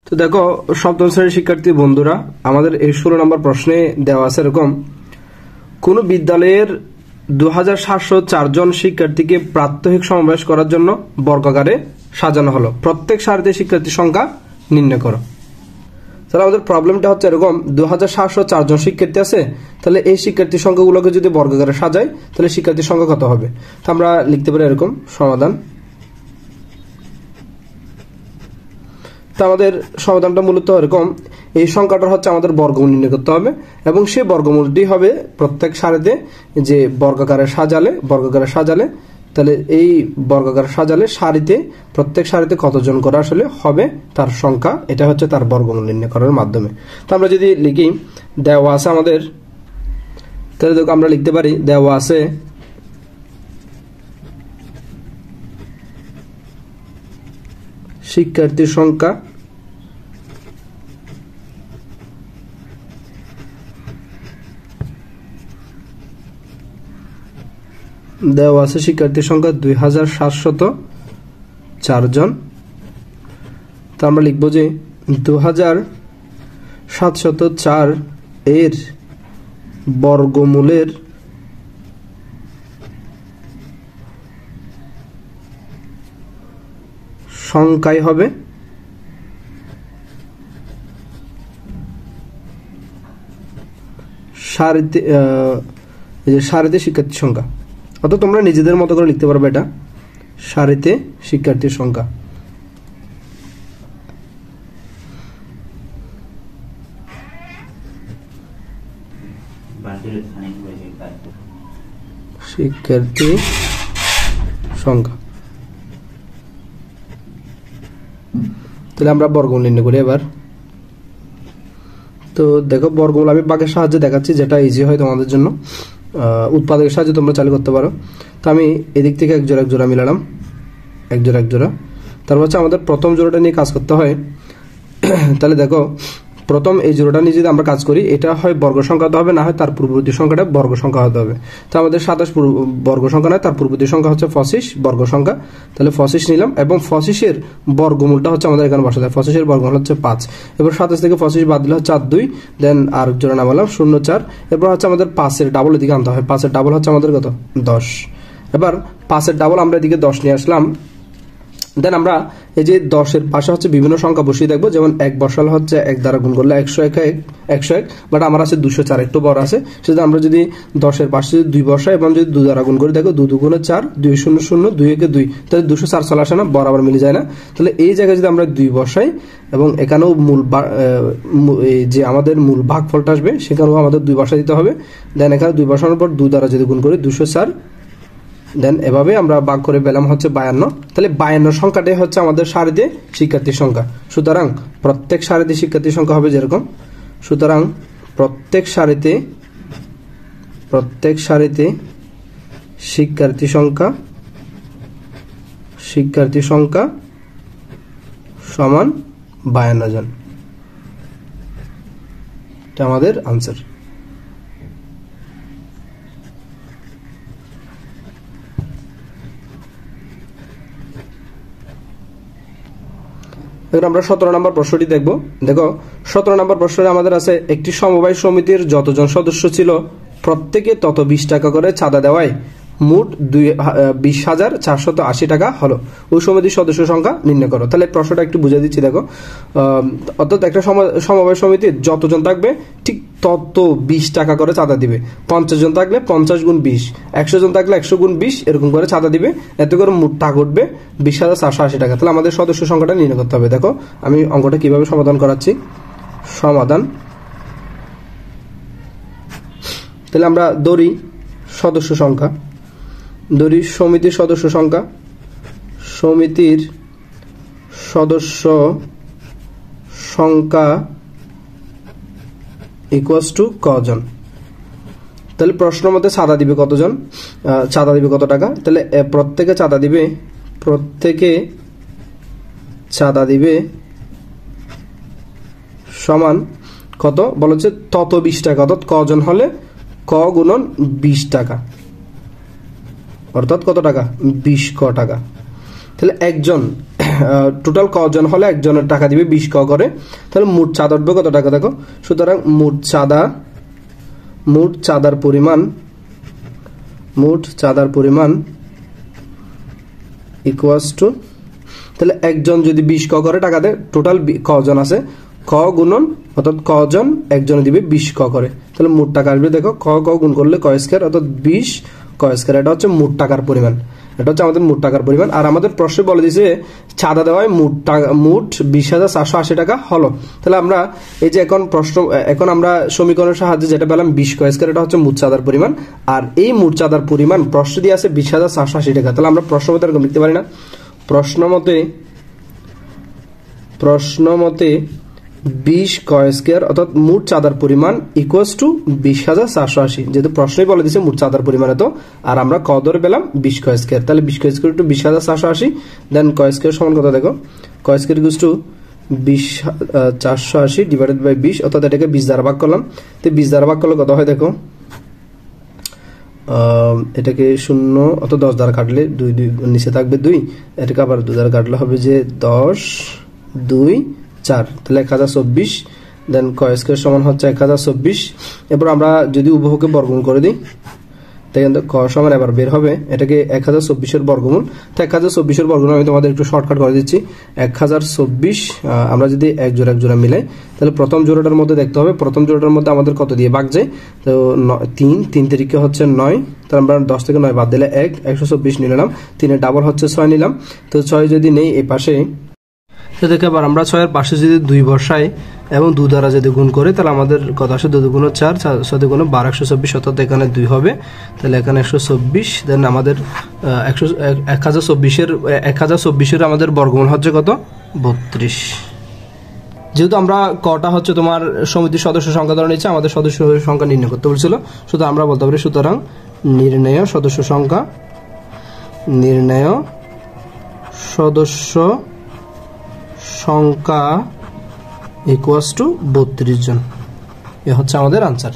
তো দেখো সপ্তম শ্রেণীর শিক্ষার্থী বন্ধুরা, আমাদের এই 16 নম্বর প্রশ্নে দেওয়া আছে এরকম: কোন বিদ্যালয়ের 2704 জন শিক্ষার্থীকে প্রাত্যহিক সমাবেশ করার জন্য বর্গাকারে সাজানো হলো, প্রত্যেক সারিতে শিক্ষার্থীর সংখ্যা নির্ণয় করো। তাহলে আমাদের প্রবলেমটা হচ্ছে এরকম: 2704 জন শিক্ষার্থী আছে, তাহলে এই শিক্ষার্থীর সংখ্যাগুলোকে যদি বর্গাকারে সাজাই তাহলে শিক্ষার্থীর সংখ্যা কত হবে। তো আমরা লিখতে পারি এরকম সমাধান। তো আমাদের সমাধানটা মূলত এরকম: এই সংখ্যাটা হচ্ছে আমাদের বর্গমূল নির্ণয় করতে হবে এবং সেই বর্গমূলটি হবে প্রত্যেক সারিতে যে বর্গাকারে সাজালে তাহলে এই বর্গাকারে সাজালে সারিতে প্রত্যেক সারিতে কতজন করে আসলে হবে তার সংখ্যা, এটা হচ্ছে তার বর্গমূল নির্ণয় করার মাধ্যমে। তো আমরা যদি লিখি দেওয়া আছে আমাদের, তাহলে দেখো আমরা লিখতে পারি দেওয়া আছে শিক্ষার্থীর সংখ্যা দেওয়া আছে শিক্ষার্থীর সংখ্যা 2704 জন। তো আমরা লিখব যে 2704 এর বর্গমূলের সংখ্যাই হবে সারিতে শিক্ষার্থীর সংখ্যা। অর্থাৎ তোমরা নিজেদের মতো করে লিখতে পারবে এটা সারিতে শিক্ষার্থীর সংখ্যা। শিক্ষার্থী সংখ্যা, তাহলে আমরা বর্গমূল নির্ণয় করি এবার। তো দেখো বর্গমূল আমি বাঘের সাহায্যে দেখাচ্ছি, যেটা ইজি হয় তোমাদের জন্য। উৎপাদকের সাহায্যে তোমরা চালু করতে পারো। তো আমি এদিক থেকে এক জোড়া মিলালাম, এক জোড়া। তারপর হচ্ছে আমাদের প্রথম জোড়াটা নিয়ে কাজ করতে হয়। তাহলে দেখো প্রথম এই জোড়াটা নিয়ে যদি আমরা কাজ করি, এটা হয় বর্গ সংখ্যা হতে হবে, না হয় তার পূর্ববর্তী সংখ্যাটা বর্গ সংখ্যা হতে হবে। তো আমাদের 27 বর্গ সংখ্যা নয়, তার পূর্ববর্তী সংখ্যা হচ্ছে 25 বর্গ সংখ্যা। তাহলে 25 নিলাম এবং 25 এর বর্গমূলটা হচ্ছে আমাদের এখানে বসাতে হয়। 25 এর বর্গমূল হচ্ছে 5। এবার 27 থেকে 25 বাদ দিলে হচ্ছে 42, দেন আর জোড়া নামালাম 04। এরপর হচ্ছে আমাদের 5 এর ডাবল এদিকে আনতে হয়। 5 এর ডাবল হচ্ছে আমাদের কত? 10। এবার 5 এর ডাবল আমরা এদিকে 10 নিয়ে আসলাম। দেন আমরা এই যে 10 এর পাশে হচ্ছে বিভিন্ন সংখ্যা বসিয়ে দেখবো, যেমন 1 বসালে হচ্ছে 1 দ্বারা গুণ করলে 101, বাট আমার আছে 204, একটু বড় আছে, সেটা আমরা যদি 10 এর পাশে 2 বসাই এবং যদি 2 দ্বারা গুণ করি, দেখো 2 দুগুণে 4, 2 0 0, 2 1 2, তাহলে 204 চলে আসে না, বরাবর মিলে যায় না। তাহলে এই জায়গায় যদি আমরা 2 বসাই এবং এখানেও যে আমাদের মূল ভাগফলটা আসবে সেখানেও আমাদের 2 বসা দিতে হবে। দেন এখানে 2 বসানোর পর 2 দ্বারা যদি গুণ করি 204, দেন এভাবে আমরা ভাগ করে পেলাম হচ্ছে 52। তাহলে 52 সংখ্যাটাই হচ্ছে আমাদের সারিতে শিক্ষার্থীর সংখ্যা। সুতরাং প্রত্যেক সারিতে শিক্ষার্থীর সংখ্যা হবে যেরকম, সুতরাং প্রত্যেক সারিতে শিক্ষার্থী সংখ্যা সমান 52 জন। এটা আমাদের আনসার। আমরা 17 নম্বর প্রশ্নটি দেখব। দেখো 17 নম্বর প্রশ্নে আমাদের আছে একটি সমবায় সমিতির যতজন সদস্য ছিল প্রত্যেকে তত 20 টাকা করে চাঁদা দেওয়ায় মোট 20,480 টাকা হলো। ওই সমিতির সদস্য সংখ্যা নির্ণয় করো। তাহলে প্রশ্নটা একটু বুঝিয়ে দিচ্ছি। দেখো অর্থাৎ একটা সমবায় সমিতির যতজন থাকবে ঠিক তত 20 টাকা করে চাঁদা দিবে। 50 জন থাকলে 50 গুণ 20, 100 জন থাকলে 100 গুণ 20 এরকম করে চাঁদা দিবে। এত করে মোট টাকা উঠবে 20,480 টাকা। তাহলে আমাদের সদস্য সংখ্যাটা নির্ণয় করতে হবে। দেখো আমি অঙ্কটা কিভাবে সমাধান করাচ্ছি। সমাধান, তাহলে আমরা ধরি সদস্য সংখ্যা, ধরি সমিতির সদস্য সংখ্যা, সমিতির সদস্য সংখ্যা ইকুয়ালস টু কজন। তাহলে প্রশ্ন মতে চাঁদা দিবে কতজন, চাঁদা দিবে কত টাকা। তাহলে প্রত্যেকে চাঁদা দিবে সমান কত বলেছে, তত 20 টাকা, অর্থাৎ কজন হলে ক গুণন 20 টাকা, অর্থাৎ কত টাকা, 20 ক টাকা। তাহলে একজন টোটাল কজন হলে একজনের টাকা দিবে 20 ক করে, তাহলে মোট চাঁদা উঠবে কত টাকা দেখো। সুতরাং মোট চাঁদার পরিমাণ ইকুয়ালস টু, তাহলে একজন যদি 20 ক করে টাকা দেয়, টোটাল কজন আছে ক গুণন, অর্থাৎ কজন একজনে দিবে 20 ক করে, তাহলে মোট টাকা আসবে দেখো ক গুণ করলে ক স্কয়ার, অর্থাৎ 20 ক স্কয়ার। এটা হচ্ছে মোট টাকার পরিমাণ, এটা হচ্ছে আমাদের মোট টাকার পরিমাণ। আর আমাদের প্রশ্নে বলে দিয়েছে চাঁদা দেওয়া হয় মোট 20,480 টাকা হলো। তাহলে আমরা এই যে এখন আমরা সমীকরণের সাহায্যে যেটা পেলাম 20 ক স্কয়ার, এটা হচ্ছে মোট চাঁদার পরিমাণ। আর এই মোট চাঁদার পরিমাণ প্রশ্ন দিয়ে আছে 20,480 টাকা। তাহলে আমরা প্রশ্ন মতে এরকম লিখতে পারি না, প্রশ্ন মতে 20 ক স্কয়ার অর্থাৎ মোট চাঁদার পরিমাণ ইকুয়ালস টু 20,480, যেহেতু প্রশ্নই বলে দিয়েছে মোট চাঁদার পরিমাণ এত, আর আমরা ক ধরে পেলাম 20 ক স্কয়ার, তাহলে 20 ক স্কয়ার টু 20,480, দেন ক স্কয়ার সমান কত দেখো, ক square equals to 20,480 divided by 20, অর্থাৎ এটাকে 20 দ্বারা ভাগ করলাম। তো 20 দ্বারা ভাগ করলে কত হয় দেখো, এটাকে 0 অর্থাৎ 10 দ্বারা কাটলে 2 নিচে থাকবে 2, এটাকে আবার 2 দ্বারা কাটলে হবে যে 10 2 4, তাহলে 1024, দেন ক স্কয়ার সমান হচ্ছে 1024। এরপর আমরা যদি উভয়কে বর্গমূল করে দিই, তাহলে ক সমান এবার বের হবে এটাকে 1024 এর বর্গমূল। তো 1024 এর বর্গমূল আমি তোমাদের একটু শর্টকাট করে দিচ্ছি। 1024 আমরা যদি এক জোড়া মিলাই, তাহলে প্রথম জোড়াটার মধ্যে দেখতে হবে, প্রথম জোড়াটার মধ্যে আমাদের কত দিয়ে ভাগ যায়, তো 3 তারিখে হচ্ছে 9, তাহলে আমরা 10 থেকে 9 বাদ দিলে 124 নিলাম, 3 এর ডাবল হচ্ছে 6 নিলাম। তো 6 যদি নেই এই পাশে, তো দেখে আবার আমরা 6 এর পাশে যদি 2 বসাই এবং 2 দ্বারা যদি গুণ করি, তাহলে আমাদের কত আসে, 2 গুণ 4, 6 গুণ 12, 124, অর্থাৎ এখানে 2 হবে, তাহলে এখানে 124, দেন আমাদের 1024 এর আমাদের বর্গমূল হচ্ছে কত, 32। যেহেতু আমরা কটা হচ্ছে তোমার সমিতির সদস্য সংখ্যা ধরে নিচ্ছে, আমাদের সদস্য সংখ্যা নির্ণয় করতে বলছিল, সুতরাং আমরা বলতে পারি সুতরাং নির্ণেয় সদস্য সংখ্যা ইকুয়ালস টু 32 জন। এ হচ্ছে আমাদের আনসার।